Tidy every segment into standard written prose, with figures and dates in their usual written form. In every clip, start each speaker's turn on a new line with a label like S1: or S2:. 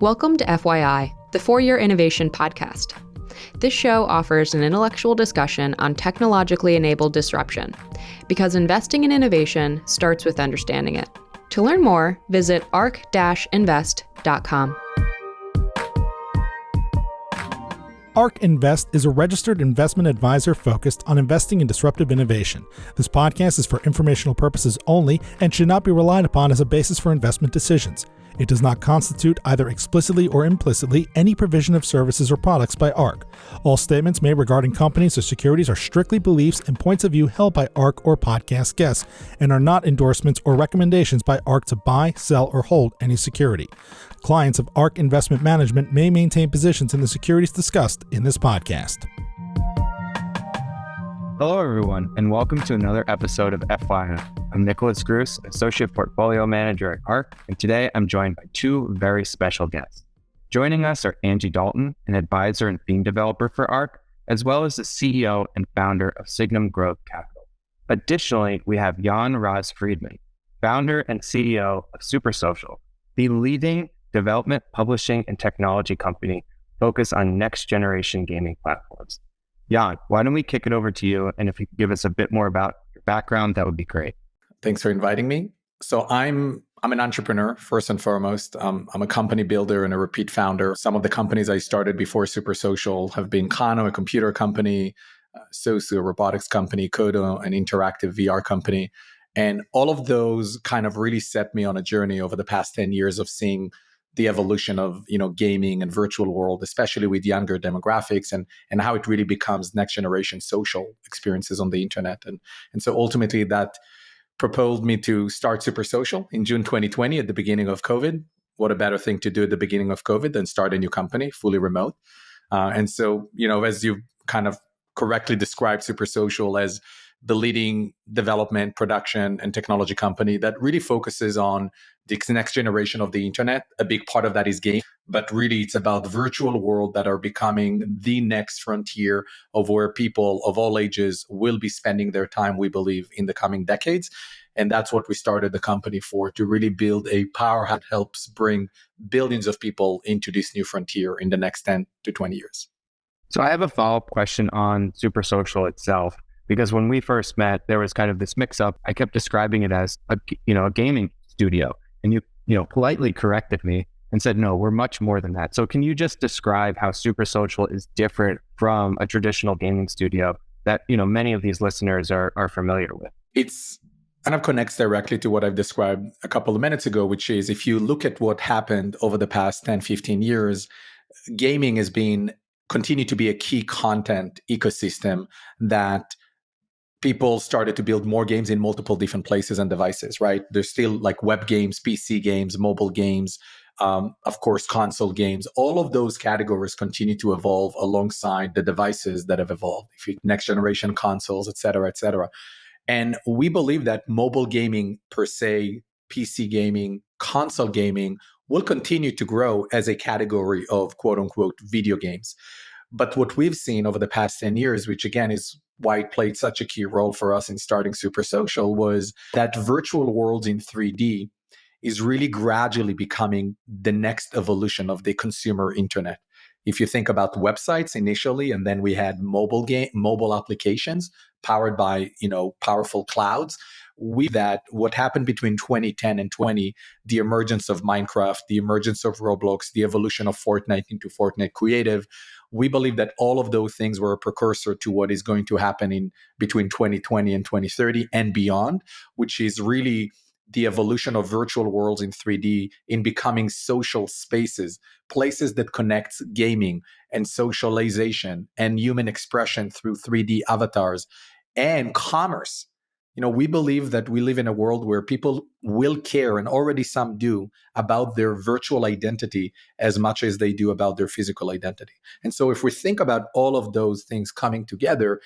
S1: Welcome to FYI, the Four-Year Innovation Podcast. This show offers an intellectual discussion on technologically enabled disruption, because investing in innovation starts with understanding it. To learn more, visit ark-invest.com.
S2: ARK Invest is a registered investment advisor focused on investing in disruptive innovation. This podcast is for informational purposes only and should not be relied upon as a basis for investment decisions. It does not constitute, either explicitly or implicitly, any provision of services or products by ARK. All statements made regarding companies or securities are strictly beliefs and points of view held by ARK or podcast guests, and are not endorsements or recommendations by ARK to buy, sell, or hold any security. Clients of ARK Investment Management may maintain positions in the securities discussed in this podcast.
S3: Hello, everyone, and welcome to another episode of FYI. I'm Nicholas Gruss, Associate Portfolio Manager at ARK, and today I'm joined by two very special guests. Joining us are Angie Dalton, an advisor and theme developer for ARK, as well as the CEO and founder of Signum Growth Capital. Additionally, we have Jan Raz Friedman, founder and CEO of Supersocial, the leading development, publishing, and technology company focused on next-generation gaming platforms. Jan, why don't we kick it over to you, and if you could give us a bit more about your background, that would be great.
S4: Thanks for inviting me. So I'm an entrepreneur, first and foremost. I'm a company builder and a repeat founder. Some of the companies I started before Supersocial have been Kano, a computer company, Sosu, a robotics company, Kodo, an interactive VR company. And all of those kind of really set me on a journey over the past 10 years of seeing the evolution of, gaming and virtual world, especially with younger demographics and how it really becomes next generation social experiences on the internet. And so ultimately that propelled me to start Supersocial in June 2020 at the beginning of COVID. What a better thing to do at the beginning of COVID than start a new company, fully remote. And so, as you kind of correctly described Supersocial as the leading development, production, and technology company that really focuses on the next generation of the internet. A big part of that is game, but really it's about the virtual world that are becoming the next frontier of where people of all ages will be spending their time, we believe, in the coming decades. And that's what we started the company for, to really build a powerhouse that helps bring billions of people into this new frontier in the next 10 to 20 years.
S3: So I have a follow-up question on Supersocial itself, because when we first met, there was kind of this mix-up. I kept describing it as a gaming studio, and you politely corrected me and said, no, we're much more than that. So can you just describe how Supersocial is different from a traditional gaming studio that many of these listeners are familiar with?
S4: It's kind of connects directly to what I've described a couple of minutes ago, which is if you look at what happened over the past 10, 15 years, gaming has continued to be a key content ecosystem that people started to build more games in multiple different places and devices, right? There's still like web games, PC games, mobile games, of course, console games. All of those categories continue to evolve alongside the devices that have evolved, next generation consoles, et cetera, et cetera. And we believe that mobile gaming per se, PC gaming, console gaming will continue to grow as a category of quote unquote video games. But what we've seen over the past 10 years, which again is why it played such a key role for us in starting Supersocial, was that virtual worlds in 3D is really gradually becoming the next evolution of the consumer internet. If you think about websites initially, and then we had mobile applications powered by powerful clouds, what happened between 2010 and 20, the emergence of Minecraft, the emergence of Roblox, the evolution of Fortnite into Fortnite Creative, we believe that all of those things were a precursor to what is going to happen in between 2020 and 2030 and beyond, which is really the evolution of virtual worlds in 3D in becoming social spaces, places that connect gaming and socialization and human expression through 3D avatars and commerce. We believe that we live in a world where people will care, and already some do, about their virtual identity as much as they do about their physical identity. And so if we think about all of those things coming together,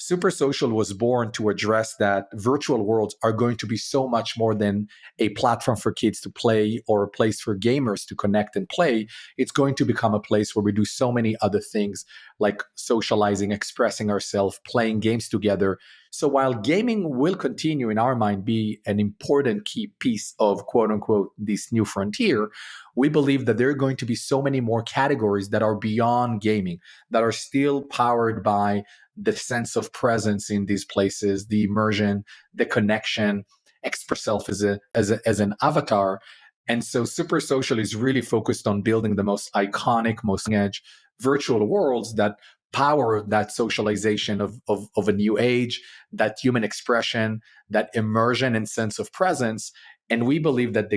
S4: Supersocial was born to address that virtual worlds are going to be so much more than a platform for kids to play or a place for gamers to connect and play. It's going to become a place where we do so many other things like socializing, expressing ourselves, playing games together. So while gaming will continue, in our mind, be an important key piece of quote unquote this new frontier, we believe that there are going to be so many more categories that are beyond gaming, that are still powered by the sense of presence in these places, the immersion, the connection, express yourself as an avatar. And so Super Social is really focused on building the most iconic, most edge virtual worlds that power that socialization of a new age, that human expression, that immersion and sense of presence. And we believe that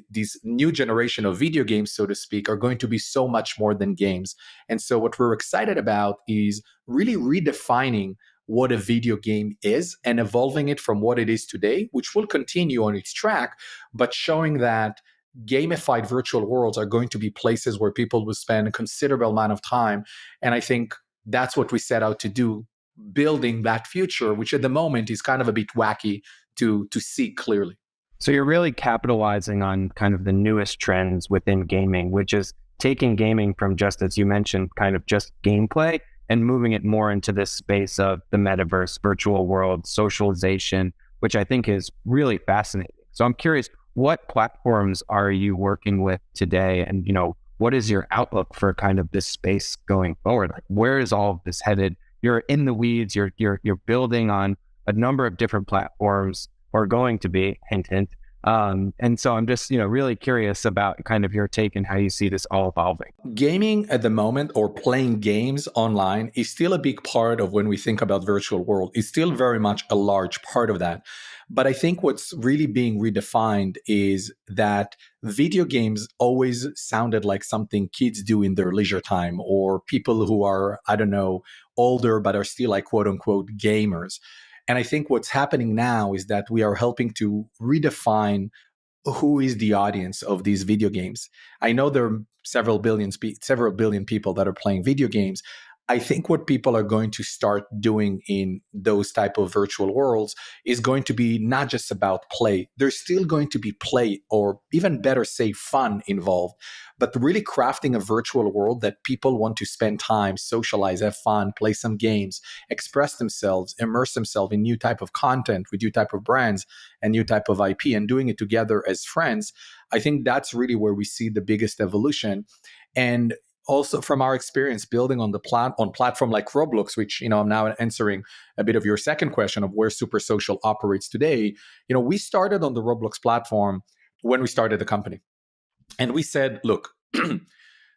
S4: these new generation of video games, so to speak, are going to be so much more than games. And so what we're excited about is really redefining what a video game is and evolving it from what it is today, which will continue on its track, but showing that gamified virtual worlds are going to be places where people will spend a considerable amount of time. And I think that's what we set out to do, building that future, which at the moment is kind of a bit wacky to see clearly.
S3: So you're really capitalizing on kind of the newest trends within gaming, which is taking gaming from just, as you mentioned, kind of just gameplay and moving it more into this space of the metaverse, virtual world, socialization, which I think is really fascinating. So I'm curious, what platforms are you working with today? And, what is your outlook for kind of this space going forward? Like, where is all of this headed? You're in the weeds, you're building on a number of different platforms, or going to be, hint, hint. And so I'm just, really curious about kind of your take and how you see this all evolving.
S4: Gaming at the moment, or playing games online, is still a big part of when we think about virtual world. It's still very much a large part of that. But I think what's really being redefined is that video games always sounded like something kids do in their leisure time, or people who are, I don't know, older, but are still like quote unquote gamers. And I think what's happening now is that we are helping to redefine who is the audience of these video games. I know there are several billion people that are playing video games. I think what people are going to start doing in those type of virtual worlds is going to be not just about play. There's still going to be play, or even better say fun involved, but really crafting a virtual world that people want to spend time, socialize, have fun, play some games, express themselves, immerse themselves in new type of content with new type of brands and new type of IP, and doing it together as friends. I think that's really where we see the biggest evolution. And also from our experience building on platform like Roblox, which, I'm now answering a bit of your second question of where Super Social operates today. We started on the Roblox platform when we started the company. And we said, look,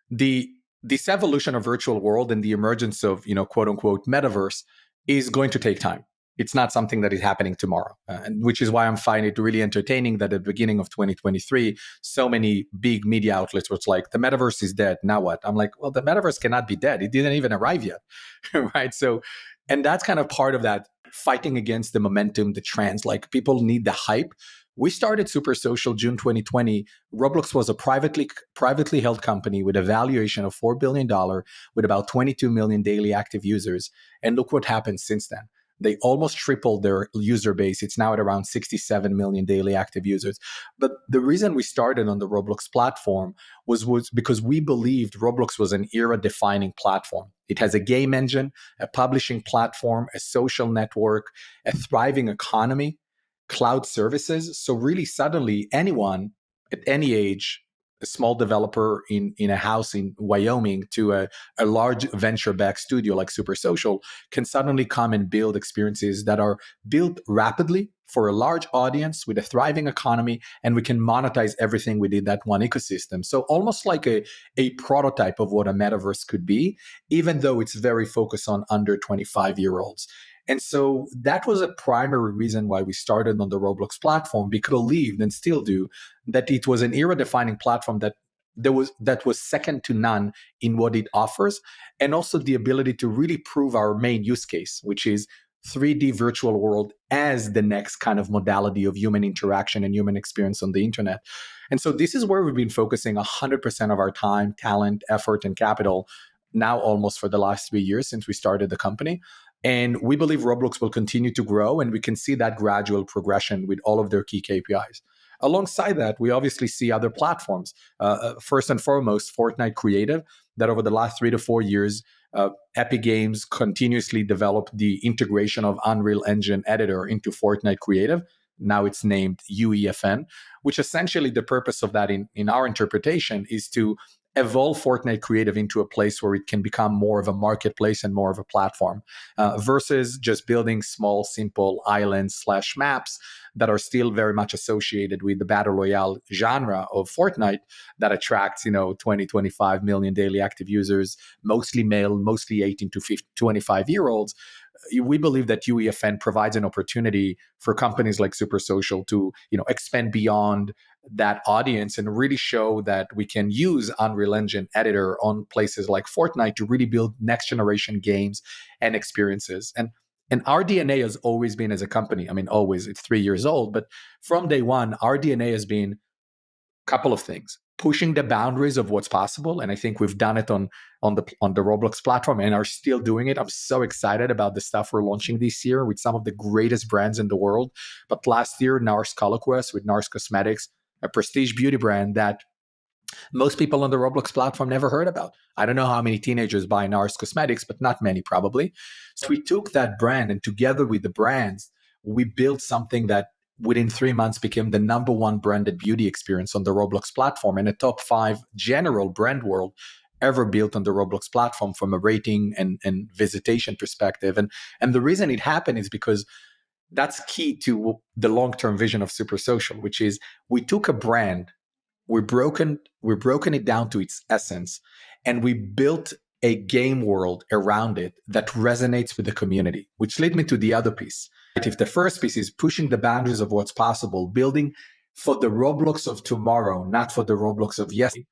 S4: this evolution of virtual world and the emergence of, quote unquote, metaverse is going to take time. It's not something that is happening tomorrow, and which is why I'm finding it really entertaining that at the beginning of 2023, so many big media outlets were like, the metaverse is dead. Now what? I'm like, well, the metaverse cannot be dead. It didn't even arrive yet, right? So, and that's kind of part of that fighting against the momentum, the trends. Like, people need the hype. We started Super Social June 2020. Roblox was a privately held company with a valuation of $4 billion, with about 22 million daily active users. And look what happened since then. They almost tripled their user base. It's now at around 67 million daily active users. But the reason we started on the Roblox platform was because we believed Roblox was an era-defining platform. It has a game engine, a publishing platform, a social network, a thriving economy, cloud services. So really, suddenly, anyone at any age, a small developer in a house in Wyoming to a large venture-backed studio like Super Social, can suddenly come and build experiences that are built rapidly for a large audience with a thriving economy, and we can monetize everything within that one ecosystem. So almost like a prototype of what a metaverse could be, even though it's very focused on under 25-year-olds. And so that was a primary reason why we started on the Roblox platform, because we believed, and still do, that it was an era-defining platform that was second to none in what it offers, and also the ability to really prove our main use case, which is 3D virtual world as the next kind of modality of human interaction and human experience on the internet. And so this is where we've been focusing 100% of our time, talent, effort, and capital now almost for the last 3 years since we started the company. And we believe Roblox will continue to grow, and we can see that gradual progression with all of their key KPIs. Alongside that, we obviously see other platforms. First and foremost, Fortnite Creative, that over the last 3 to 4 years Epic Games continuously developed the integration of Unreal Engine Editor into Fortnite Creative. Now it's named UEFN, which essentially the purpose of that in our interpretation is to evolve Fortnite Creative into a place where it can become more of a marketplace and more of a platform versus just building small, simple islands/maps that are still very much associated with the battle royale genre of Fortnite that attracts, 20, 25 million daily active users, mostly male, mostly 18 to 25-year-olds. We believe that UEFN provides an opportunity for companies like Super Social to, expand beyond that audience and really show that we can use Unreal Engine Editor on places like Fortnite to really build next generation games and experiences. And our DNA has always been as a company, always, it's 3 years old, but from day one, our DNA has been a couple of things. Pushing the boundaries of what's possible. And I think we've done it on the Roblox platform and are still doing it. I'm so excited about the stuff we're launching this year with some of the greatest brands in the world. But last year, NARS ColorQuest with NARS Cosmetics, a prestige beauty brand that most people on the Roblox platform never heard about. I don't know how many teenagers buy NARS Cosmetics, but not many probably. So we took that brand and together with the brands, we built something that within 3 months became the number one branded beauty experience on the Roblox platform and a top 5 general brand world ever built on the Roblox platform from a rating and visitation perspective. And the reason it happened is because that's key to the long-term vision of Super Social, which is we took a brand, we've broken it down to its essence, and we built a game world around it that resonates with the community, which led me to the other piece. If the first piece is pushing the boundaries of what's possible, building for the Roblox of tomorrow, not for the Roblox of yesterday.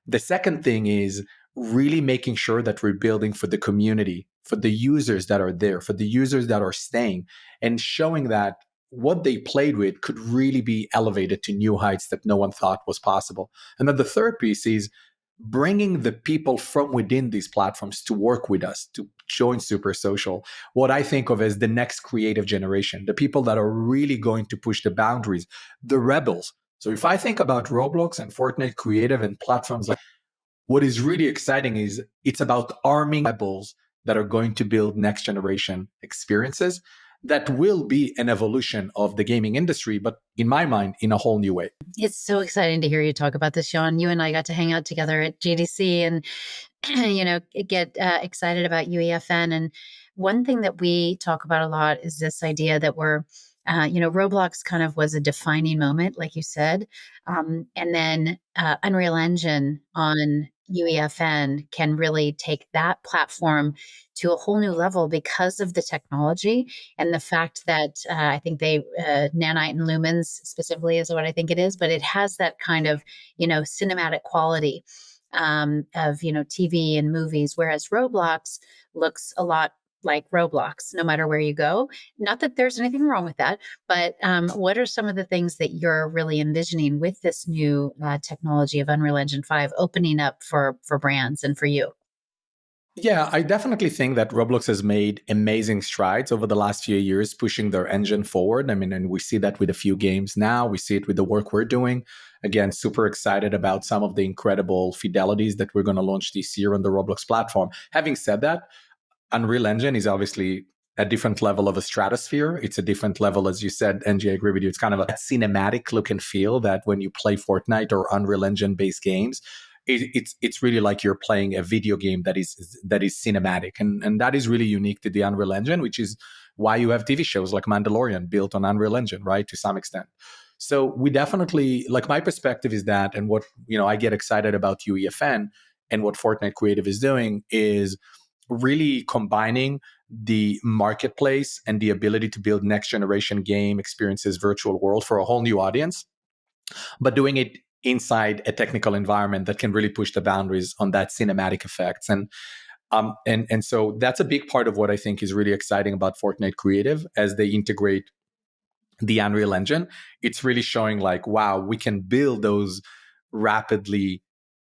S4: The second thing is really making sure that we're building for the community, for the users that are there, for the users that are staying, and showing that what they played with could really be elevated to new heights that no one thought was possible. And then the third piece is bringing the people from within these platforms to work with us, to join Super Social, what I think of as the next creative generation, the people that are really going to push the boundaries, the rebels. So if I think about Roblox and Fortnite Creative and platforms like, what is really exciting is it's about arming rebels that are going to build next generation experiences that will be an evolution of the gaming industry, but in my mind, in a whole new way.
S5: It's so exciting to hear you talk about this, Sean. You and I got to hang out together at GDC and, get excited about UEFN. And one thing that we talk about a lot is this idea that we're, Roblox kind of was a defining moment, like you said. And then Unreal Engine on UEFN can really take that platform to a whole new level because of the technology and the fact that I think Nanite and Lumens specifically is what I think it is, but it has that kind of, cinematic quality of, TV and movies, whereas Roblox looks a lot like Roblox, no matter where you go. Not that there's anything wrong with that, but what are some of the things that you're really envisioning with this new technology of Unreal Engine 5 opening up for brands and for you?
S4: Yeah, I definitely think that Roblox has made amazing strides over the last few years, pushing their engine forward. And we see that with a few games now. We see it with the work we're doing. Again, super excited about some of the incredible fidelities that we're going to launch this year on the Roblox platform. Having said that, Unreal Engine is obviously a different level of a stratosphere. It's a different level, as you said, Angie, I agree with you. It's kind of a cinematic look and feel that when you play Fortnite or Unreal Engine-based games, it's really like you're playing a video game that is cinematic. And that is really unique to the Unreal Engine, which is why you have TV shows like Mandalorian built on Unreal Engine, right, to some extent. So we definitely, like, my perspective is that, and what, I get excited about UEFN and what Fortnite Creative is doing is really combining the marketplace and the ability to build next generation game experiences, virtual world for a whole new audience, but doing it inside a technical environment that can really push the boundaries on that cinematic effects. And so that's a big part of what I think is really exciting about Fortnite Creative as they integrate the Unreal Engine. It's really showing like, wow, we can build those rapidly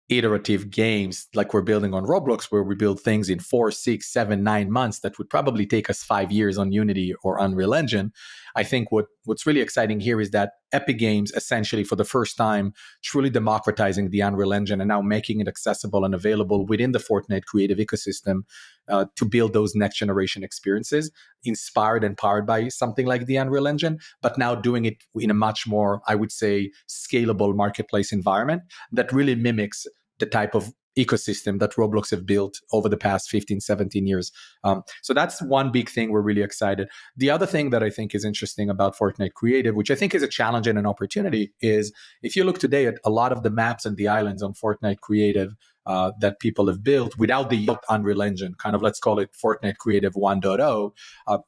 S4: iterative games like we're building on Roblox, where we build things in 4, 6, 7, 9 months that would probably take us 5 years on Unity or Unreal Engine. I think what's really exciting here is that Epic Games essentially for the first time truly democratizing the Unreal Engine and now making it accessible and available within the Fortnite creative ecosystem to build those next generation experiences inspired and powered by something like the Unreal Engine, but now doing it in a much more, I would say, scalable marketplace environment that really mimics the type of ecosystem that Roblox have built over the past 15, 17 years. So that's one big thing we're really excited. The other thing that I think is interesting about Fortnite Creative, which I think is a challenge and an opportunity, is if you look today at a lot of the maps and the islands on Fortnite Creative that people have built without the Unreal Engine, kind of let's call it Fortnite Creative 1.0,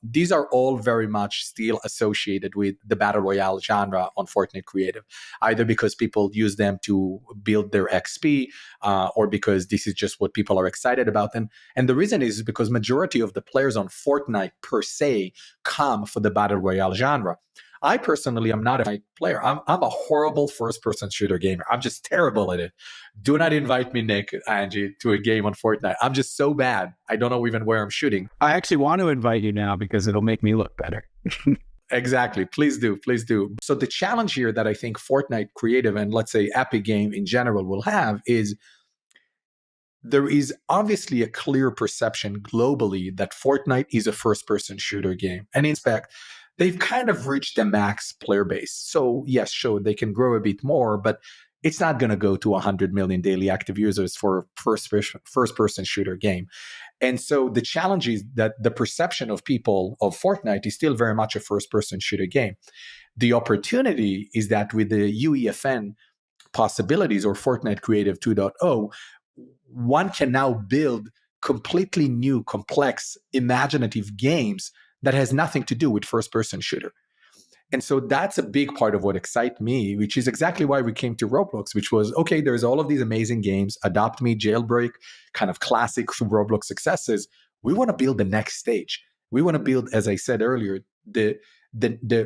S4: these are all very much still associated with the Battle Royale genre on Fortnite Creative, either because people use them to build their XP or because this is just what people are excited about. And the reason is because majority of the players on Fortnite per se come for the Battle Royale genre. I personally am not a Fortnite player. I'm a horrible first-person shooter gamer. I'm just terrible at it. Do not invite me, Nick, Angie, to a game on Fortnite. I'm just so bad. I don't know even where I'm shooting.
S3: I actually want to invite you now because it'll make me look better.
S4: Exactly. Please do. Please do. So the challenge here that I think Fortnite Creative and let's say Epic Game in general will have is there is obviously a clear perception globally that Fortnite is a first-person shooter game. And in fact, they've kind of reached the max player base. So yes, sure, they can grow a bit more, but it's not going to go to 100 million daily active users for a first-person shooter game. And so the challenge is that the perception of people of Fortnite is still very much a first-person shooter game. The opportunity is that with the UEFN possibilities or Fortnite Creative 2.0, one can now build completely new, complex, imaginative games that has nothing to do with first-person shooter. And so that's a big part of what excites me, which is exactly why we came to Roblox, which was, okay, there's all of these amazing games, Adopt Me, Jailbreak, kind of classic Roblox successes. We want to build the next stage. We want to build, as I said earlier, the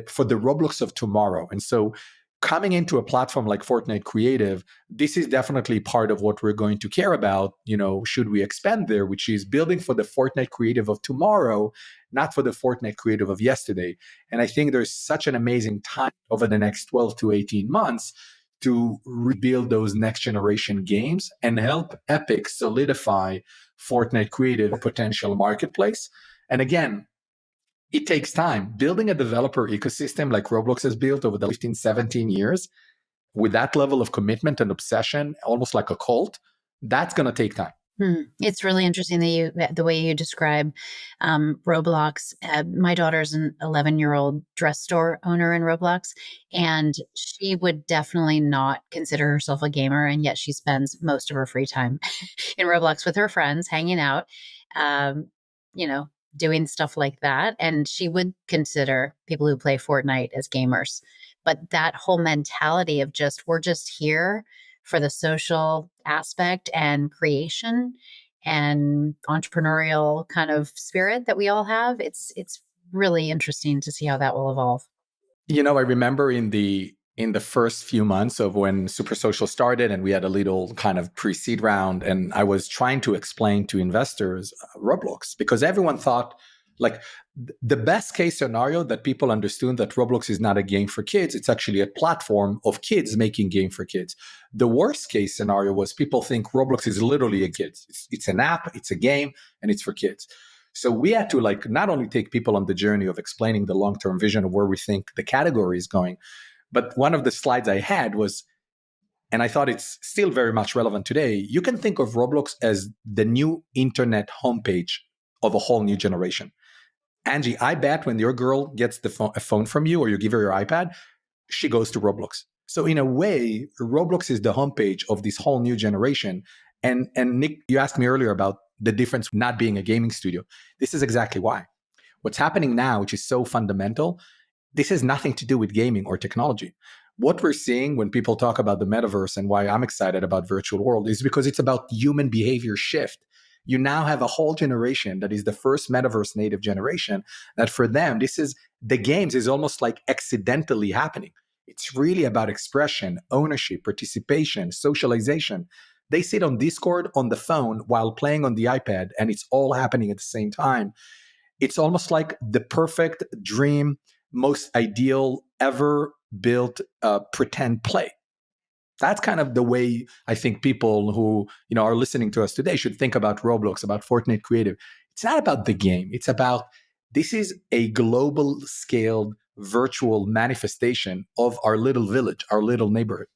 S4: for the Roblox of tomorrow. And so coming into a platform like Fortnite Creative, this is definitely part of what we're going to care about, should we expand there, which is building for the Fortnite Creative of tomorrow, not for the Fortnite Creative of yesterday. And I think there's such an amazing time over the next 12 to 18 months to rebuild those next generation games and help Epic solidify Fortnite Creative potential marketplace. And again, it takes time. Building a developer ecosystem like Roblox has built over the 15, 17 years with that level of commitment and obsession, almost like a cult, that's going to take time.
S5: It's really interesting the way you describe Roblox. My daughter's an 11-year-old dress store owner in Roblox, and she would definitely not consider herself a gamer, and yet she spends most of her free time in Roblox with her friends, hanging out, doing stuff like that. And she would consider people who play Fortnite as gamers. But that whole mentality of we're just here for the social aspect and creation and entrepreneurial kind of spirit that we all have, it's really interesting to see how that will evolve.
S4: I remember in the first few months of when Super Social started and we had a little kind of pre-seed round, and I was trying to explain to investors Roblox, because everyone thought like the best case scenario that people understood that Roblox is not a game for kids. It's actually a platform of kids making game for kids. The worst case scenario was people think Roblox is literally a kids. It's an app, it's a game, and it's for kids. So we had to not only take people on the journey of explaining the long-term vision of where we think the category is going, but one of the slides I had was, and I thought it's still very much relevant today, you can think of Roblox as the new internet homepage of a whole new generation. Angie, I bet when your girl gets a phone from you or you give her your iPad, she goes to Roblox. So in a way, Roblox is the homepage of this whole new generation. And Nick, you asked me earlier about the difference not being a gaming studio. This is exactly why. What's happening now, which is so fundamental, this has nothing to do with gaming or technology. What we're seeing when people talk about the metaverse and why I'm excited about virtual world is because it's about human behavior shift. You now have a whole generation that is the first metaverse native generation that for them, the games is almost like accidentally happening. It's really about expression, ownership, participation, socialization. They sit on Discord on the phone while playing on the iPad, and it's all happening at the same time. It's almost like the perfect dream most ideal ever built pretend play. That's kind of the way I think people who are listening to us today should think about Roblox, about Fortnite Creative. It's not about the game. It's about this is a global scaled virtual manifestation of our little village, our little neighborhood.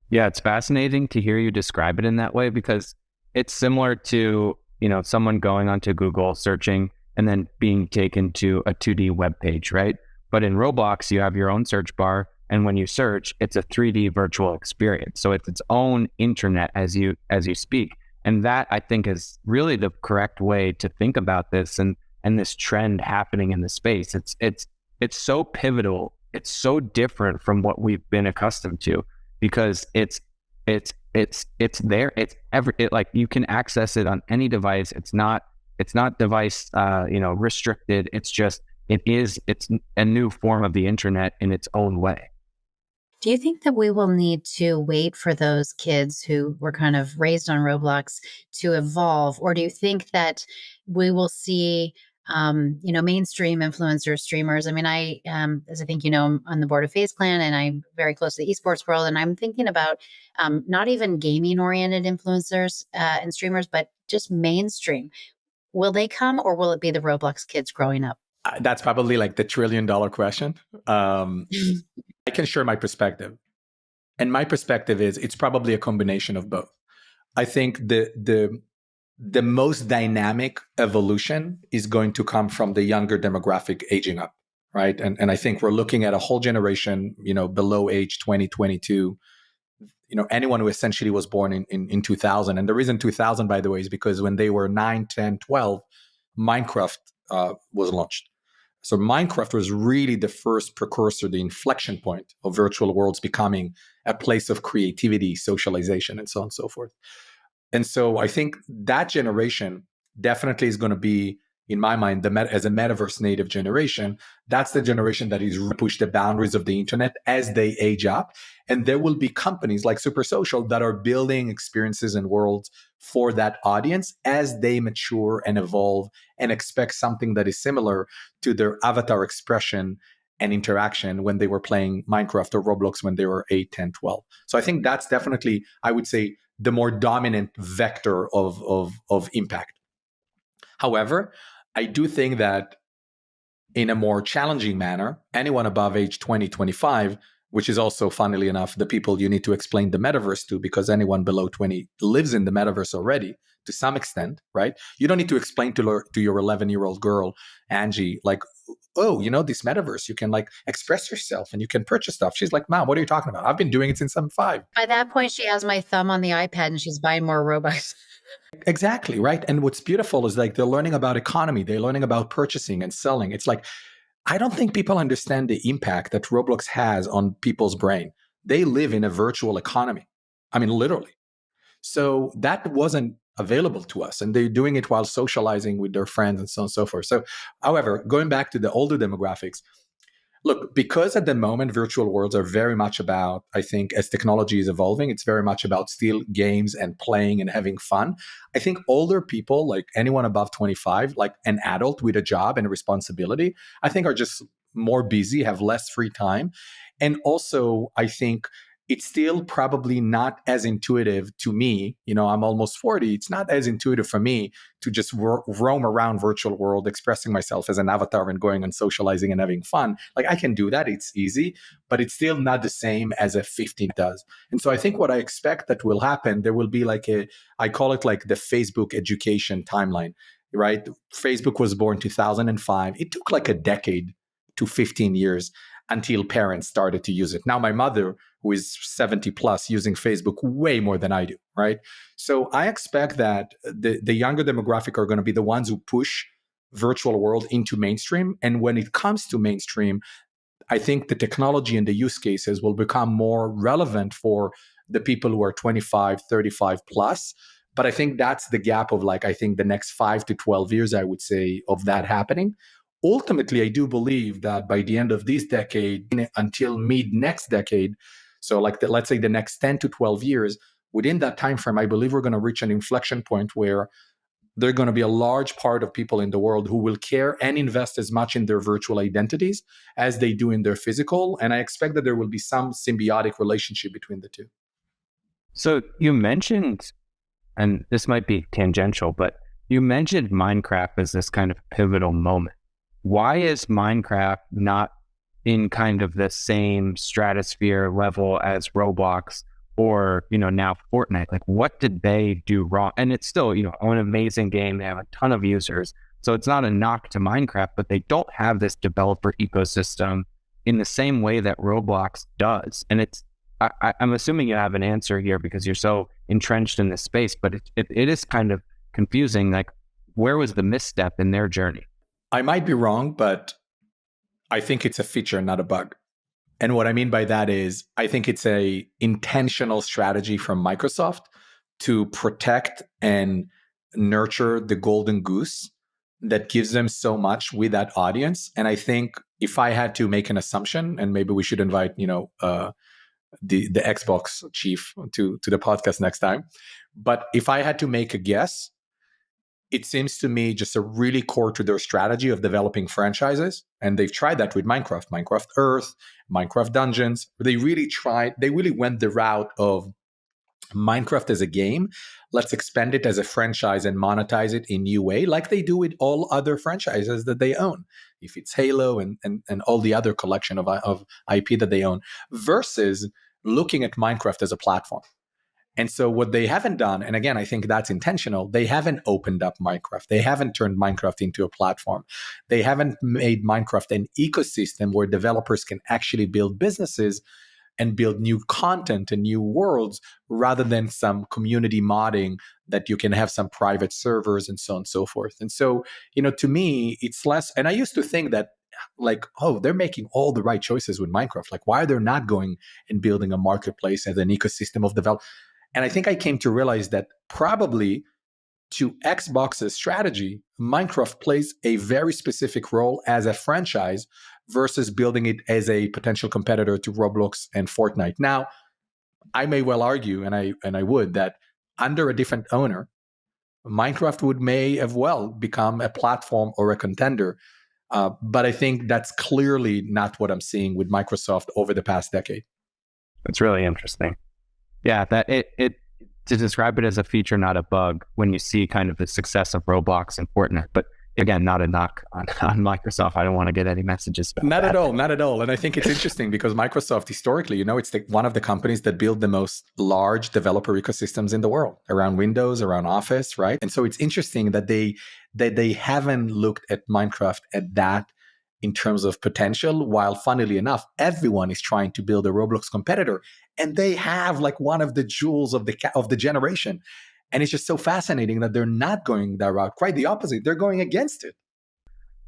S3: Yeah, it's fascinating to hear you describe it in that way because it's similar to, someone going onto Google, searching, and then being taken to a 2D web page, right? But in Roblox, you have your own search bar. And when you search, it's a 3D virtual experience. So it's its own internet as you speak. And that, I think, is really the correct way to think about this and this trend happening in the space. It's so pivotal. It's so different from what we've been accustomed to because it's there. Like you can access it on any device. It's not device restricted. It's a new form of the internet in its own way.
S5: Do you think that we will need to wait for those kids who were kind of raised on Roblox to evolve? Or do you think that we will see, mainstream influencers, streamers? I mean, as I think, I'm on the board of FaZe Clan and I'm very close to the esports world. And I'm thinking about not even gaming oriented influencers and streamers, but just mainstream. Will they come or will it be the Roblox kids growing up?
S4: That's probably like the $1 trillion question. I can share my perspective. And my perspective is it's probably a combination of both. I think the most dynamic evolution is going to come from the younger demographic aging up, right? And I think we're looking at a whole generation, below age 20, 22, anyone who essentially was born in 2000. And the reason 2000, by the way, is because when they were 9, 10, 12, Minecraft was launched. So Minecraft was really the first precursor, the inflection point of virtual worlds becoming a place of creativity, socialization, and so on and so forth. And so I think that generation definitely is going to be, in my mind, as a metaverse native generation. That's the generation that is push the boundaries of the internet as they age up. And there will be companies like Super Social that are building experiences and worlds for that audience as they mature and evolve and expect something that is similar to their avatar expression and interaction when they were playing Minecraft or Roblox when they were 8, 10, 12. So I think that's definitely, I would say, the more dominant vector of impact. However, I do think that in a more challenging manner, anyone above age 20, 25, which is also, funnily enough, the people you need to explain the metaverse to, because anyone below 20 lives in the metaverse already to some extent, right? You don't need to explain to your 11-year-old girl, Angie, like, oh, this metaverse, you can like express yourself and you can purchase stuff. She's like, Mom, what are you talking about? I've been doing it since I'm 5.
S5: By that point, she has my thumb on the iPad and she's buying more Robux.
S4: Exactly, right? And what's beautiful is like they're learning about economy. They're learning about purchasing and selling. It's like, I don't think people understand the impact that Roblox has on people's brain. They live in a virtual economy. I mean, literally. So that wasn't available to us. And they're doing it while socializing with their friends and so on and so forth. So, however, going back to the older demographics, look, because at the moment, virtual worlds are very much about, I think, as technology is evolving, it's very much about still games and playing and having fun. I think older people, like anyone above 25, like an adult with a job and a responsibility, I think are just more busy, have less free time. And also, I think it's still probably not as intuitive to me. I'm almost 40. It's not as intuitive for me to just roam around virtual world, expressing myself as an avatar and going and socializing and having fun. Like I can do that. It's easy, but it's still not the same as a 15 does. And so I think what I expect that will happen, there will be like I call it like the Facebook education timeline, right? Facebook was born 2005. It took like a decade to 15 years until parents started to use it. Now, my mother, who is 70 plus, using Facebook way more than I do, right? So I expect that the younger demographic are going to be the ones who push virtual world into mainstream. And when it comes to mainstream, I think the technology and the use cases will become more relevant for the people who are 25, 35 plus. But I think that's the gap of I think the next 5 to 12 years, I would say, of that happening. Ultimately, I do believe that by the end of this decade until mid next decade, so let's say the next 10 to 12 years, within that time frame, I believe we're going to reach an inflection point where there are going to be a large part of people in the world who will care and invest as much in their virtual identities as they do in their physical. And I expect that there will be some symbiotic relationship between the two.
S3: So you mentioned, and this might be tangential, but you mentioned Minecraft as this kind of pivotal moment. Why is Minecraft not in kind of the same stratosphere level as Roblox or, now Fortnite? Like, what did they do wrong? And it's still, an amazing game. They have a ton of users. So it's not a knock to Minecraft, but they don't have this developer ecosystem in the same way that Roblox does. And I'm assuming you have an answer here because you're so entrenched in this space, but it is kind of confusing. Like, where was the misstep in their journey?
S4: I might be wrong, but I think it's a feature, not a bug. And what I mean by that is I think it's a intentional strategy from Microsoft to protect and nurture the golden goose that gives them so much with that audience. And I think if I had to make an assumption, and maybe we should invite, the Xbox chief to the podcast next time. But if I had to make a guess, it seems to me just a really core to their strategy of developing franchises. And they've tried that with Minecraft Earth, Minecraft Dungeons. They really went the route of Minecraft as a game. Let's expand it as a franchise and monetize it in new way, like they do with all other franchises that they own. If it's Halo and all the other collection of IP that they own, versus looking at Minecraft as a platform. And so what they haven't done, and again, I think that's intentional, they haven't opened up Minecraft. They haven't turned Minecraft into a platform. They haven't made Minecraft an ecosystem where developers can actually build businesses and build new content and new worlds rather than some community modding that you can have some private servers and so on and so forth. And so, to me, it's less, and I used to think that they're making all the right choices with Minecraft. Like, why are they not going and building a marketplace as an ecosystem of development? And I think I came to realize that probably to Xbox's strategy, Minecraft plays a very specific role as a franchise versus building it as a potential competitor to Roblox and Fortnite. Now, I may well argue, and I would, that under a different owner, Minecraft may have well become a platform or a contender. But I think that's clearly not what I'm seeing with Microsoft over the past decade.
S3: That's really interesting. Yeah, that it to describe it as a feature, not a bug, when you see kind of the success of Roblox and Fortnite. But again, not a knock on Microsoft. I don't want to get any messages about
S4: not
S3: that.
S4: Not at all. And I think it's interesting because Microsoft historically, it's one of the companies that build the most large developer ecosystems in the world around Windows, around Office, right? And so it's interesting that they haven't looked at Minecraft at that in terms of potential, while funnily enough, everyone is trying to build a Roblox competitor, and they have like one of the jewels of the generation. And it's just so fascinating that they're not going that route. Quite the opposite. They're going against it.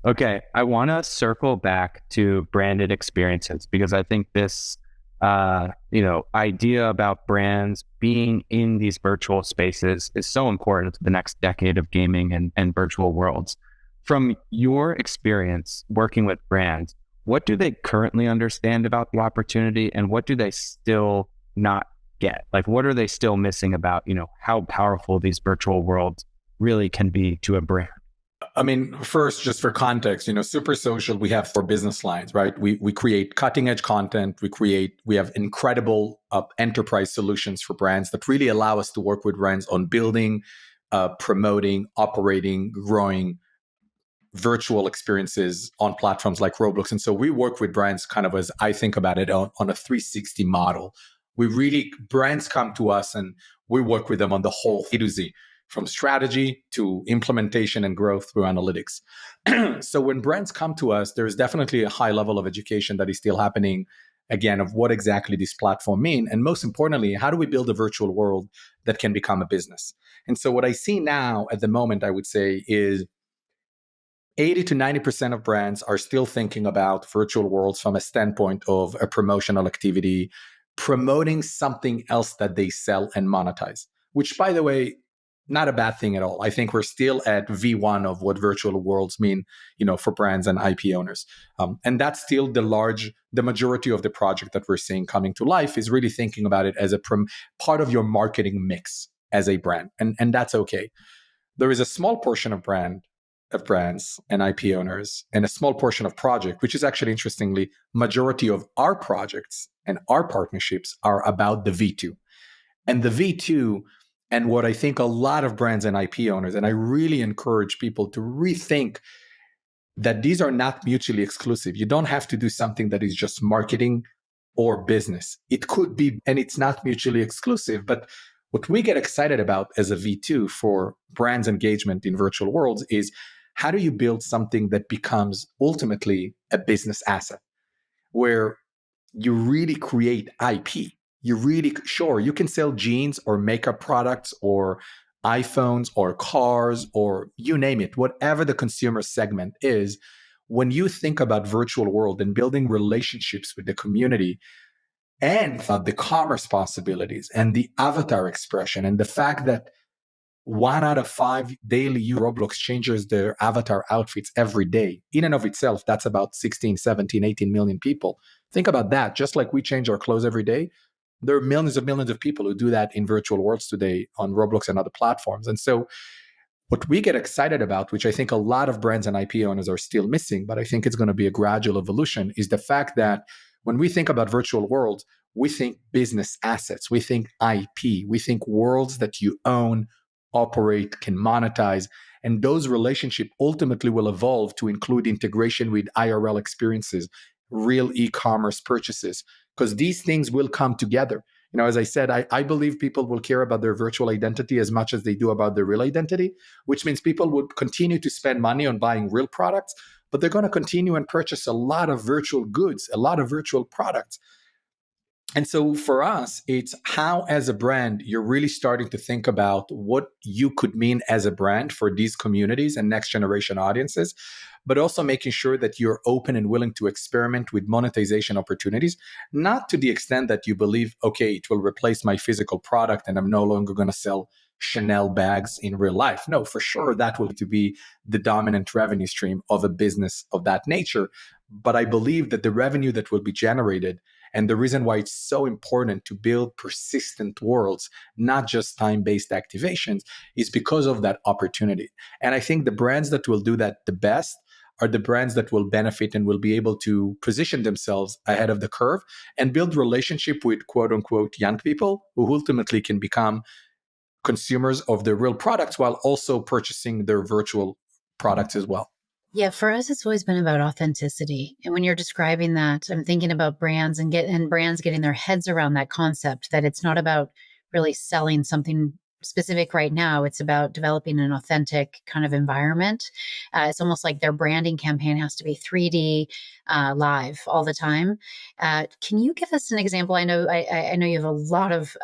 S3: Okay. I want to circle back to branded experiences because I think this, idea about brands being in these virtual spaces is so important to the next decade of gaming and virtual worlds. From your experience working with brands, what do they currently understand about the opportunity and what do they still not get? Like, what are they still missing about, how powerful these virtual worlds really can be to a brand?
S4: I mean, first, just for context, Super Social, we have 4 business lines, right? We create cutting edge content. We have incredible enterprise solutions for brands that really allow us to work with brands on building, promoting, operating, growing virtual experiences on platforms like Roblox. And so we work with brands kind of, as I think about it, on a 360 model. Brands come to us and we work with them on the whole A to Z, from strategy to implementation and growth through analytics. So when brands come to us, there's definitely a high level of education that is still happening, again, of what exactly this platform mean. And most importantly, how do we build a virtual world that can become a business? And so what I see now at the moment, I would say, is 80 to 90% of brands are still thinking about virtual worlds from a standpoint of a promotional activity, promoting something else that they sell and monetize, which, by the way, not a bad thing at all. I think we're still at V1 of what virtual worlds mean, for brands and IP owners. And that's still the majority of the project that we're seeing coming to life is really thinking about it as a part of your marketing mix as a brand. And that's okay. there is a small portion of brands and IP owners and a small portion of project, which is actually interestingly, majority of our projects and our partnerships are about the V2. And the V2, and what I think a lot of brands and IP owners, and I really encourage people to rethink that these are not mutually exclusive. You don't have to do something that is just marketing or business. It could be, and it's not mutually exclusive. But what we get excited about as a V2 for brands engagement in virtual worlds is how do you build something that becomes ultimately a business asset where you really create IP. You really, sure, you can sell jeans or makeup products or iPhones or cars or you name it, whatever the consumer segment is. When you think about virtual world and building relationships with the community and the commerce possibilities and the avatar expression and the fact that 1 out of 5 daily Roblox changes their avatar outfits every day. In and of itself, that's about 16, 17, 18 million people. Think about that. Just like we change our clothes every day, there are millions of people who do that in virtual worlds today on Roblox and other platforms. And so what we get excited about, which I think a lot of brands and IP owners are still missing, but I think it's going to be a gradual evolution, is the fact that when we think about virtual worlds, we think business assets, we think IP, we think worlds that you own, operate, can monetize. And those relationships ultimately will evolve to include integration with IRL experiences, real e-commerce purchases, because these things will come together. As I said, I believe people will care about their virtual identity as much as they do about their real identity, which means people would continue to spend money on buying real products, but they're going to continue and purchase a lot of virtual goods, a lot of virtual products. And so for us, it's how, as a brand, you're really starting to think about what you could mean as a brand for these communities and next generation audiences, but also making sure that you're open and willing to experiment with monetization opportunities, not to the extent that you believe, okay, it will replace my physical product and I'm no longer going to sell Chanel bags in real life. No, for sure, that will to be the dominant revenue stream of a business of that nature. But I believe that the revenue that will be generated and the reason why it's so important to build persistent worlds, not just time-based activations, is because of that opportunity. And I think the brands that will do that the best are the brands that will benefit and will be able to position themselves ahead of the curve and build relationship with quote unquote young people who ultimately can become consumers of their real products while also purchasing their virtual products as well.
S5: Yeah, for us, it's always been about authenticity. And when you're describing that, I'm thinking about brands and brands getting their heads around that concept, that it's not about really selling something specific right now. It's about developing an authentic kind of environment. It's almost like their branding campaign has to be 3D live all the time. Can you give us an example? I know you have a lot of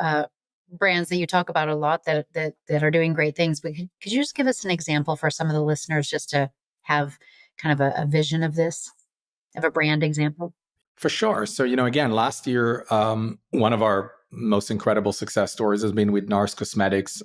S5: brands that you talk about a lot that are doing great things, but could you just give us an example for some of the listeners just to have kind of a vision of this, of a brand example?
S4: For sure. So, again, last year, one of our most incredible success stories has been with NARS Cosmetics,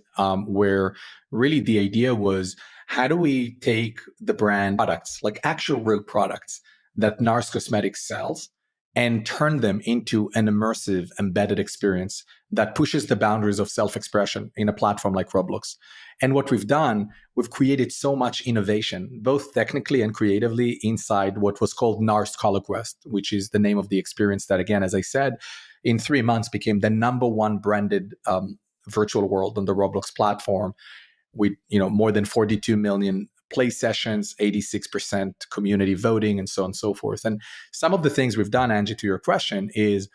S4: where really the idea was, how do we take the brand products, like actual real products that NARS Cosmetics sells, and turn them into an immersive, embedded experience that pushes the boundaries of self-expression in a platform like Roblox. And what we've done, we've created so much innovation, both technically and creatively, inside what was called NARS Color Quest, which is the name of the experience that, again, as I said, in 3 months became the #1 branded virtual world on the Roblox platform, with more than 42 million play sessions, 86% community voting, and so on and so forth. And some of the things we've done, Angie, to your question, is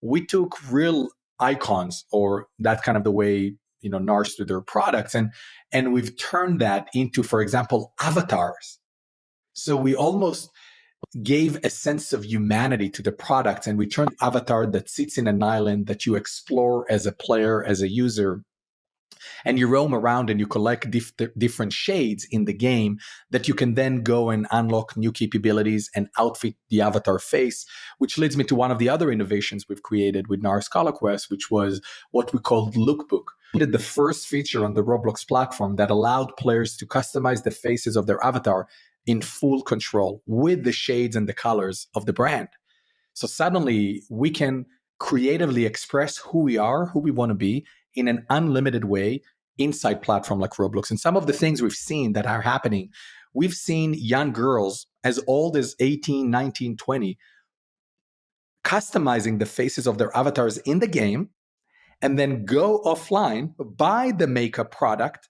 S4: we took real icons, or that kind of the way NARS do their products, and we've turned that into, for example, avatars. So we almost gave a sense of humanity to the product, and we turned avatar that sits in an island that you explore as a player, as a user, and you roam around and you collect different shades in the game that you can then go and unlock new capabilities and outfit the avatar face, which leads me to one of the other innovations we've created with NARS Color Quest, which was what we called Lookbook. We did the first feature on the Roblox platform that allowed players to customize the faces of their avatar in full control with the shades and the colors of the brand. So suddenly we can creatively express who we are, who we want to be, in an unlimited way, inside platform like Roblox. And some of the things we've seen that are happening, we've seen young girls as old as 18, 19, 20 customizing the faces of their avatars in the game and then go offline, buy the makeup product,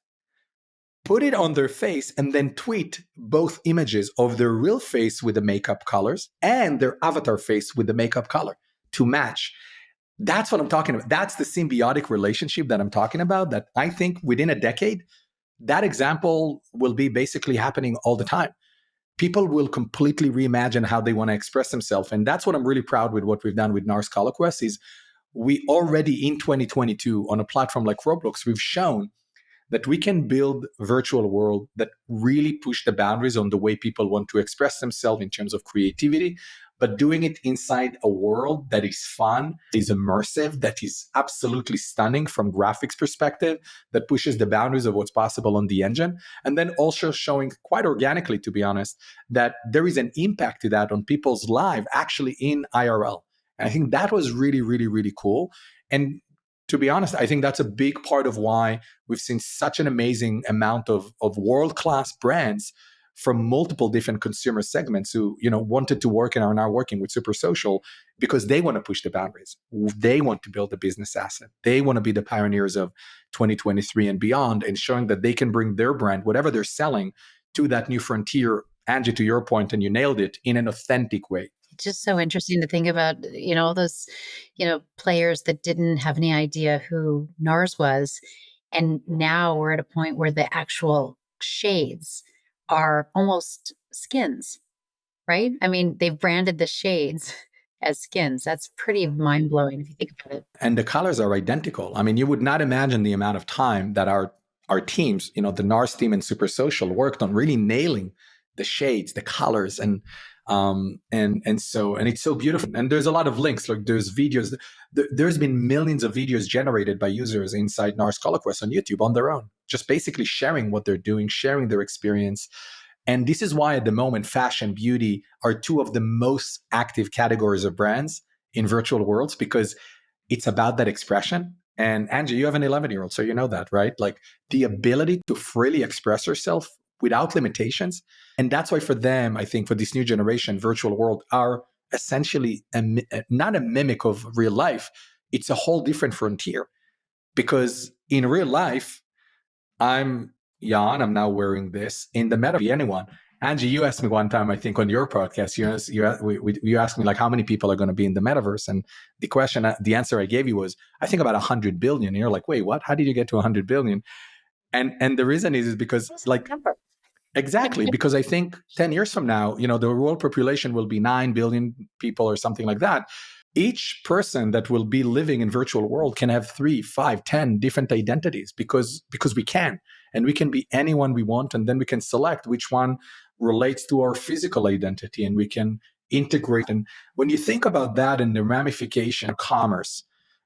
S4: put it on their face, and then tweet both images of their real face with the makeup colors and their avatar face with the makeup color to match. That's what I'm talking about. That's the symbiotic relationship that I'm talking about, that I think within a decade, that example will be basically happening all the time. People will completely reimagine how they want to express themselves. And that's what I'm really proud with what we've done with NARS ColorQuest is we already in 2022 on a platform like Roblox, we've shown that we can build a virtual world that really push the boundaries on the way people want to express themselves in terms of creativity, but doing it inside a world that is fun, is immersive, that is absolutely stunning from graphics perspective, that pushes the boundaries of what's possible on the engine. And then also showing quite organically, to be honest, that there is an impact to that on people's life actually in IRL. And I think that was really, really, really cool. And to be honest, I think that's a big part of why we've seen such an amazing amount of world-class brands from multiple different consumer segments who, wanted to work and are now working with Super Social because they want to push the boundaries. They want to build a business asset. They want to be the pioneers of 2023 and beyond, and showing that they can bring their brand, whatever they're selling, to that new frontier. Angie, to your point, and you nailed it, in an authentic way.
S5: It's just so interesting to think about, all those, players that didn't have any idea who NARS was. And now we're at a point where the actual shades are almost skins, right? I mean, they've branded the shades as skins. That's pretty mind-blowing if you think about it.
S4: And the colors are identical. I mean, you would not imagine the amount of time that our teams, the NARS team and Super Social, worked on really nailing the shades, the colors, and it's so beautiful. And there's a lot of links. Like there's videos. There's been millions of videos generated by users inside NARS ColorQuest on YouTube on their own, just basically sharing what they're doing, sharing their experience. And this is why at the moment, fashion, beauty are two of the most active categories of brands in virtual worlds, because it's about that expression. And Angie, you have an 11-year-old, so you know that, right? Like the ability to freely express yourself without limitations. And that's why for them, I think for this new generation, virtual world are essentially not a mimic of real life. It's a whole different frontier. Because in real life, I'm Jan, I'm now wearing this. In the metaverse, anyone. Angie, you asked me one time, I think on your podcast, you asked me like how many people are going to be in the metaverse. And the answer I gave you was, I think about 100 billion. And you're like, wait, what? How did you get to 100 billion? And the reason is because exactly, because I think 10 years from now, the world population will be 9 billion people or something like that. Each person that will be living in virtual world can have 3, 5, 10 different identities because we can, and we can be anyone we want. And then we can select which one relates to our physical identity, and we can integrate. And when you think about that and the ramification of commerce,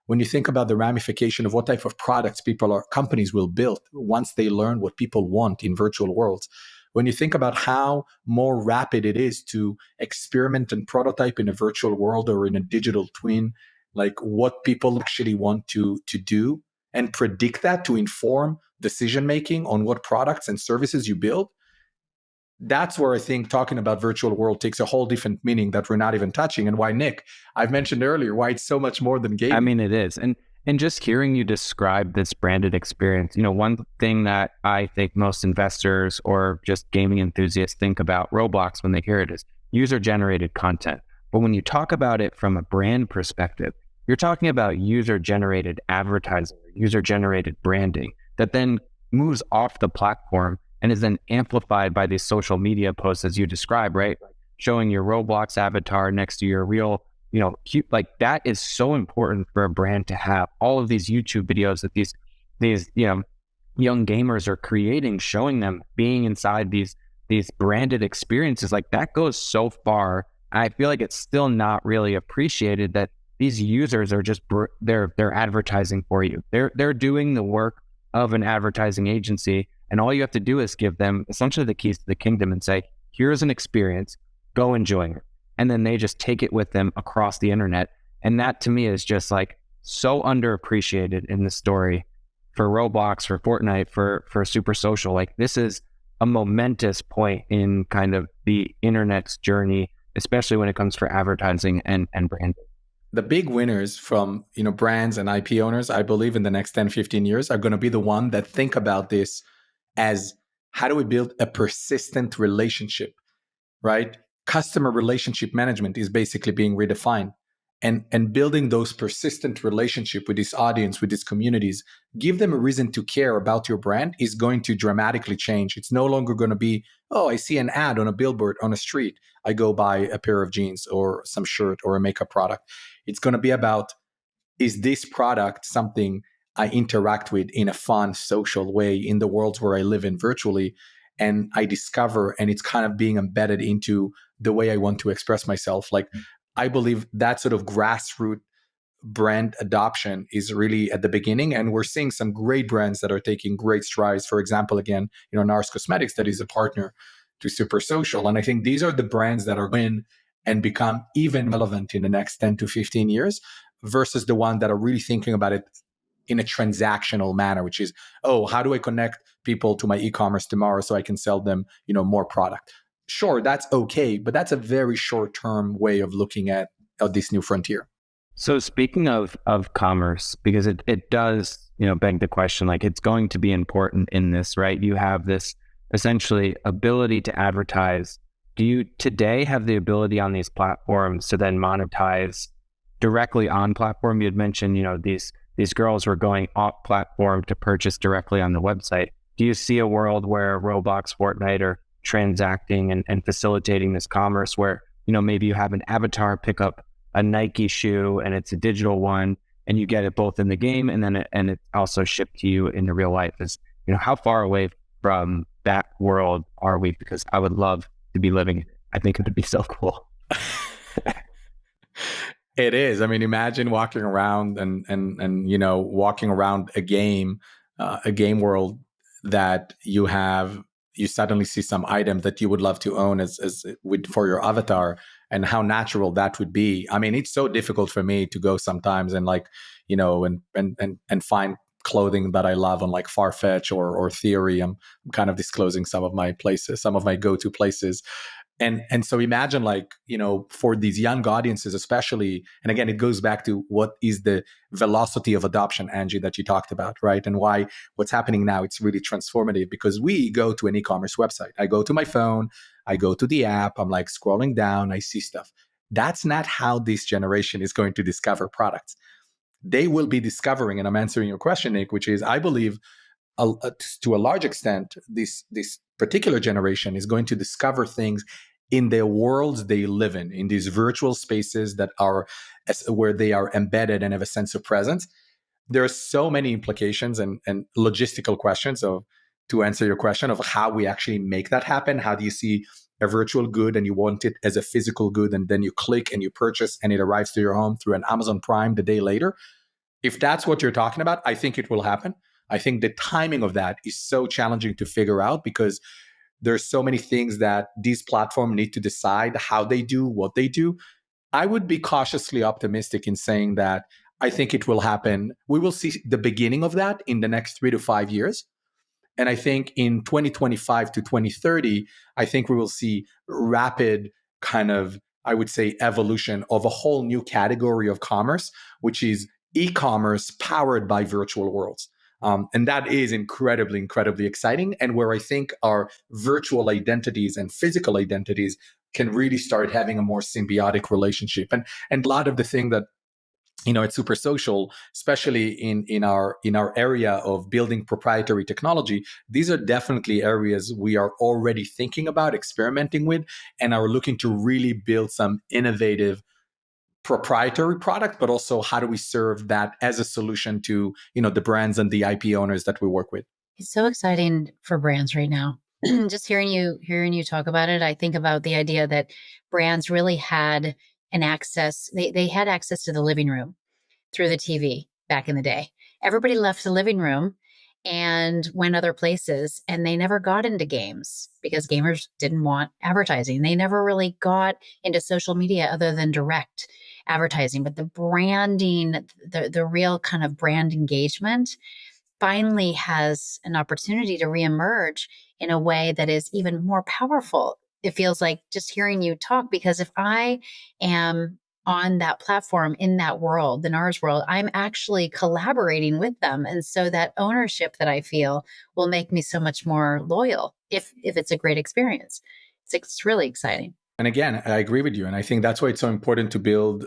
S4: when you think about the ramification of what type of products people or companies will build once they learn what people want in virtual worlds, when you think about how more rapid it is to experiment and prototype in a virtual world or in a digital twin, like what people actually want to do, and predict that to inform decision-making on what products and services you build, that's where I think talking about virtual world takes a whole different meaning that we're not even touching. And why, Nick, I've mentioned earlier, why it's so much more than gaming.
S3: I mean, it is. And just hearing you describe this branded experience, one thing that I think most investors or just gaming enthusiasts think about Roblox when they hear it is user-generated content. But when you talk about it from a brand perspective, you're talking about user-generated advertising, user-generated branding that then moves off the platform and is then amplified by these social media posts as you describe, right? Showing your Roblox avatar next to your real, cute, like that is so important for a brand to have all of these YouTube videos that these young gamers are creating, showing them being inside these branded experiences. Like that goes so far. I feel like it's still not really appreciated that these users are just, they're advertising for you. They're doing the work of an advertising agency. And all you have to do is give them essentially the keys to the kingdom and say, here's an experience, go enjoy it. And then they just take it with them across the internet. And that to me is just like so underappreciated in the story for Roblox, for Fortnite, for Super Social. Like, this is a momentous point in kind of the internet's journey, especially when it comes for advertising and branding.
S4: The big winners from, brands and IP owners, I believe in the next 10, 15 years are going to be the one that think about this as, how do we build a persistent relationship, right? Customer relationship management is basically being redefined. And building those persistent relationship with this audience, with these communities, give them a reason to care about your brand is going to dramatically change. It's no longer going to be, oh, I see an ad on a billboard on a street, I go buy a pair of jeans or some shirt or a makeup product. It's going to be about, is this product something I interact with in a fun, social way in the worlds where I live in virtually, and I discover, and it's kind of being embedded into the way I want to express myself. Like, I believe that sort of grassroots brand adoption is really at the beginning, and we're seeing some great brands that are taking great strides. For example, again, NARS Cosmetics, that is a partner to Super Social, and I think these are the brands that are going and become even relevant in the next 10 to 15 years, versus the one that are really thinking about it in a transactional manner, which is, oh, how do I connect people to my e-commerce tomorrow so I can sell them, more product? Sure, that's okay, but that's a very short-term way of looking at this new frontier.
S3: So speaking of commerce, because it does, beg the question, like, it's going to be important in this, right? You have this essentially ability to advertise. Do you today have the ability on these platforms to then monetize directly on platform? You had mentioned, these girls were going off platform to purchase directly on the website. Do you see a world where Roblox, Fortnite are transacting and facilitating this commerce where, maybe you have an avatar pick up a Nike shoe and it's a digital one and you get it both in the game and then it's also shipped to you in the real life? Is, how far away from that world are we? Because I would love to be living it. I think it would be so cool.
S4: It is. I mean, imagine walking around and walking around a game world that you suddenly see some item that you would love to own for your avatar, and how natural that would be. I mean, it's so difficult for me to go sometimes and and find clothing that I love on like Farfetch or Theory. I'm kind of disclosing some of my places, some of my go-to places. And so imagine for these young audiences, especially, and again, it goes back to what is the velocity of adoption, Angie, that you talked about, right? And why what's happening now, it's really transformative, because we go to an e-commerce website. I go to my phone, I go to the app, I'm like scrolling down, I see stuff. That's not how this generation is going to discover products. They will be discovering, and I'm answering your question, Nick, which is, I believe to a large extent, this particular generation is going to discover things in the worlds they live in these virtual spaces that are where they are embedded and have a sense of presence. There are so many implications and logistical questions to answer your question of how we actually make that happen. How do you see a virtual good and you want it as a physical good, and then you click and you purchase and it arrives to your home through an Amazon Prime the day later? If that's what you're talking about, I think it will happen. I think the timing of that is so challenging to figure out, because there's so many things that these platforms need to decide how they do what they do. I would be cautiously optimistic in saying that I think it will happen. We will see the beginning of that in the next 3 to 5 years. And I think in 2025 to 2030, I think we will see rapid kind of, I would say, evolution of a whole new category of commerce, which is e-commerce powered by virtual worlds. And that is incredibly, incredibly exciting. And where I think our virtual identities and physical identities can really start having a more symbiotic relationship. And a lot of the thing that, at Super Social, especially in our area of building proprietary technology, these are definitely areas we are already thinking about, experimenting with, and are looking to really build some innovative proprietary product, but also how do we serve that as a solution to, the brands and the IP owners that we work with.
S5: It's so exciting for brands right now. Just hearing you talk about it, I think about the idea that brands really had an access. They had access to the living room through the TV back in the day. Everybody left the living room and went other places, and they never got into games because gamers didn't want advertising. They never really got into social media other than direct advertising. But the branding, the real kind of brand engagement finally has an opportunity to reemerge in a way that is even more powerful. It feels like just hearing you talk, because if I am on that platform in that world, the NARS world, I'm actually collaborating with them. And so that ownership that I feel will make me so much more loyal if it's a great experience. It's really exciting.
S4: And again, I agree with you. And I think that's why it's so important to build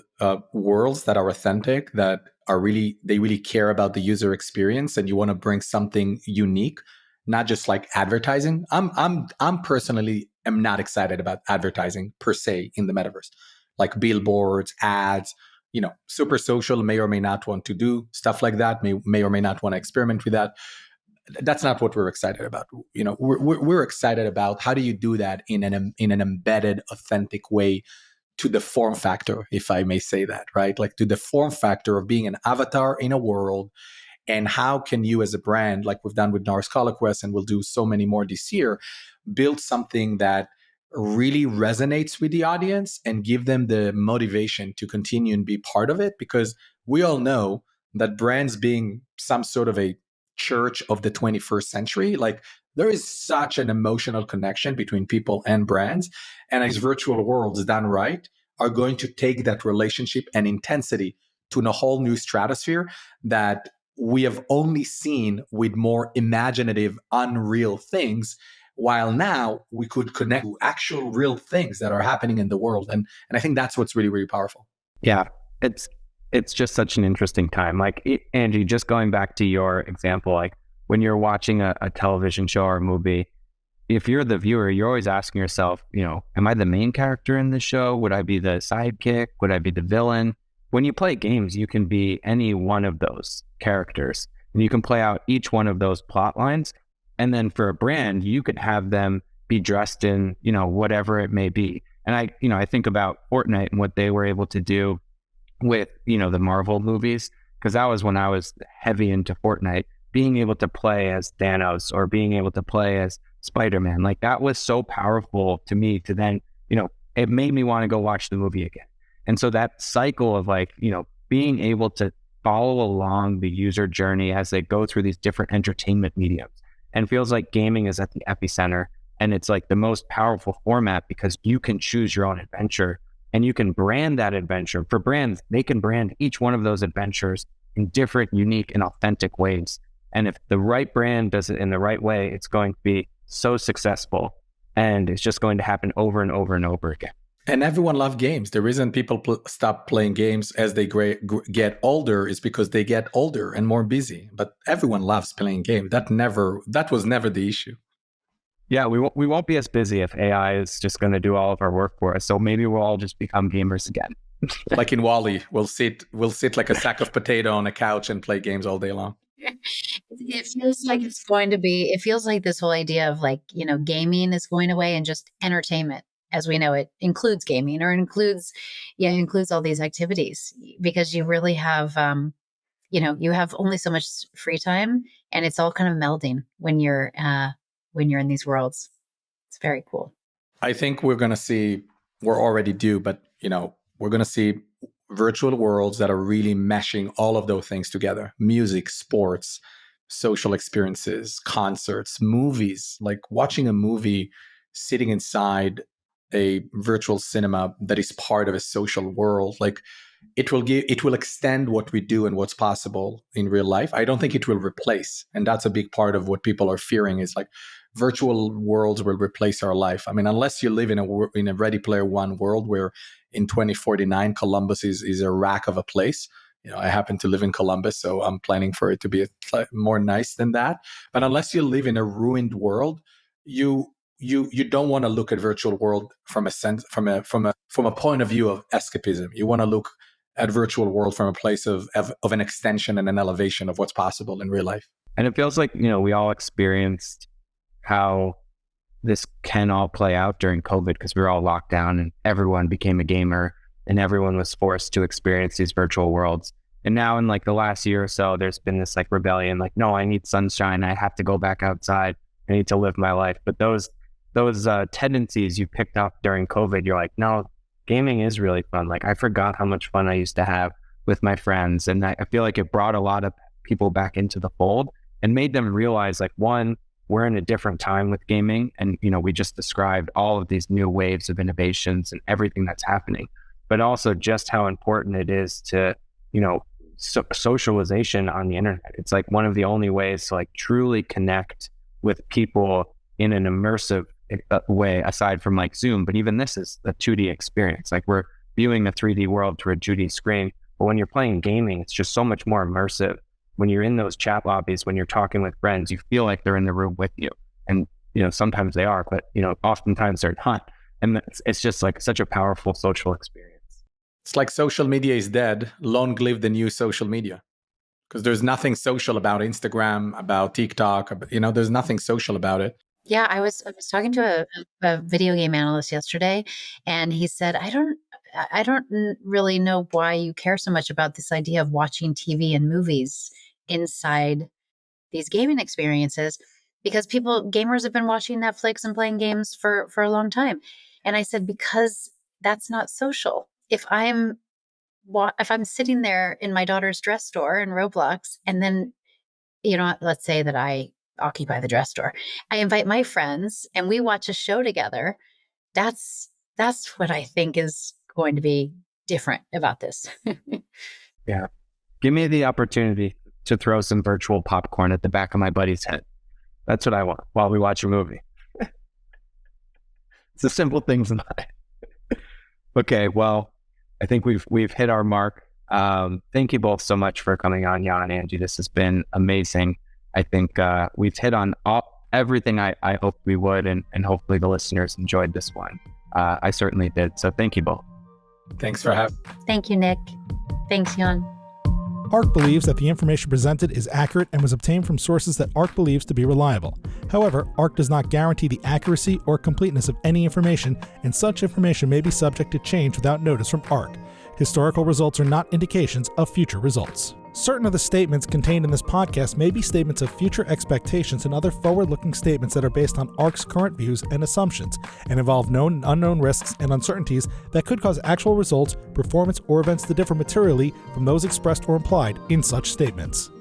S4: worlds that are authentic, that are they really care about the user experience, and you want to bring something unique, not just like advertising. I'm personally am not excited about advertising per se in the metaverse, like billboards, ads, Super Social may or may not want to do stuff like that, may or may not want to experiment with that. That's not what we're excited about. We're excited about how do you do that in an embedded, authentic way to the form factor, if I may say that, right? Like to the form factor of being an avatar in a world, and how can you as a brand, like we've done with NARS ColorQuest and we'll do so many more this year, build something that really resonates with the audience and give them the motivation to continue and be part of it. Because we all know that brands, being some sort of a church of the 21st century, like there is such an emotional connection between people and brands, and these virtual worlds done right are going to take that relationship and intensity to a whole new stratosphere that we have only seen with more imaginative, unreal things, while now we could connect to actual real things that are happening in the world. And I think that's what's really, really powerful.
S3: Yeah, it's just such an interesting time. Like, Angie, just going back to your example, like when you're watching a television show or a movie, if you're the viewer, you're always asking yourself, am I the main character in the show? Would I be the sidekick? Would I be the villain? When you play games, you can be any one of those characters, and you can play out each one of those plot lines. And then for a brand, you could have them be dressed in, whatever it may be. And I think about Fortnite and what they were able to do with, the Marvel movies, because that was when I was heavy into Fortnite, being able to play as Thanos or being able to play as Spider-Man. Like that was so powerful to me to then, it made me want to go watch the movie again. And so that cycle of being able to follow along the user journey as they go through these different entertainment mediums, and feels like gaming is at the epicenter. And it's like the most powerful format because you can choose your own adventure and you can brand that adventure. For brands, they can brand each one of those adventures in different, unique, and authentic ways. And if the right brand does it in the right way, it's going to be so successful. And it's just going to happen over and over and over again.
S4: And everyone loves games. The reason people stop playing games as they get older is because they get older and more busy. But everyone loves playing games. That was never the issue.
S3: Yeah, we won't be as busy if AI is just going to do all of our work for us. So maybe we'll all just become gamers again.
S4: Like in WALL-E, we'll sit like a sack of potato on a couch and play games all day long.
S5: It feels like it's going to be. It feels like this whole idea of gaming is going away, and just entertainment as we know it includes gaming, or includes all these activities, because you really have, you have only so much free time, and it's all kind of melding when you're in these worlds. It's very cool.
S4: I think we're already due, but we're going to see virtual worlds that are really meshing all of those things together: music, sports, social experiences, concerts, movies. Like watching a movie, sitting inside a virtual cinema that is part of a social world. Like it will extend what we do and what's possible in real life. I don't think it will replace. And that's a big part of what people are fearing, is like virtual worlds will replace our life. I mean, unless you live in a Ready Player One world where in 2049, Columbus is a rack of a place. I happen to live in Columbus, so I'm planning for it to be more nice than that. But unless you live in a ruined world, you don't want to look at virtual world from a point of view of escapism. You want to look at virtual world from a place of an extension and an elevation of what's possible in real life.
S3: And it feels like, we all experienced how this can all play out during COVID, because we were all locked down and everyone became a gamer and everyone was forced to experience these virtual worlds. And now in the last year or so, there's been this rebellion, no, I need sunshine. I have to go back outside. I need to live my life. But those tendencies you picked up during COVID, you're like, no, gaming is really fun. I forgot how much fun I used to have with my friends. And I feel like it brought a lot of people back into the fold. and made them realize, like, one, we're in a different time with gaming. And, we just described all of these new waves of innovations and everything that's happening, but also just how important it is to, socialization on the internet. It's like one of the only ways to like truly connect with people in an immersive way, aside from like Zoom. But even this is a 2D experience. Like we're viewing a 3D world through a 2D screen. But when you're playing gaming, it's just so much more immersive. When you're in those chat lobbies, when you're talking with friends, you feel like they're in the room with you. And, sometimes they are, but, oftentimes they're not. And it's just like such a powerful social experience.
S4: It's like social media is dead. Long live the new social media. Because there's nothing social about Instagram, about TikTok, there's nothing social about it.
S5: Yeah, I was talking to a video game analyst yesterday, and he said, I don't really know why you care so much about this idea of watching TV and movies inside these gaming experiences, because gamers have been watching Netflix and playing games for a long time. And I said, because that's not social. If I'm sitting there in my daughter's dress store in Roblox, and then, let's say that I occupy the dress store, I invite my friends and we watch a show together. That's what I think is going to be different about this.
S3: Yeah. Give me the opportunity to throw some virtual popcorn at the back of my buddy's head. That's what I want while we watch a movie. It's the simple things in life. Okay, well, I think we've hit our mark. Thank you both so much for coming on, Jan and Angie. This has been amazing. I think we've hit on everything I hoped we would, and hopefully the listeners enjoyed this one. I certainly did. So thank you both.
S4: Thanks for having me.
S5: Thank you, Nick. Thanks, Jan.
S2: ARK believes that the information presented is accurate and was obtained from sources that ARK believes to be reliable. However, ARK does not guarantee the accuracy or completeness of any information, and such information may be subject to change without notice from ARK. Historical results are not indications of future results. Certain of the statements contained in this podcast may be statements of future expectations and other forward-looking statements that are based on ARK's current views and assumptions, and involve known and unknown risks and uncertainties that could cause actual results, performance, or events to differ materially from those expressed or implied in such statements.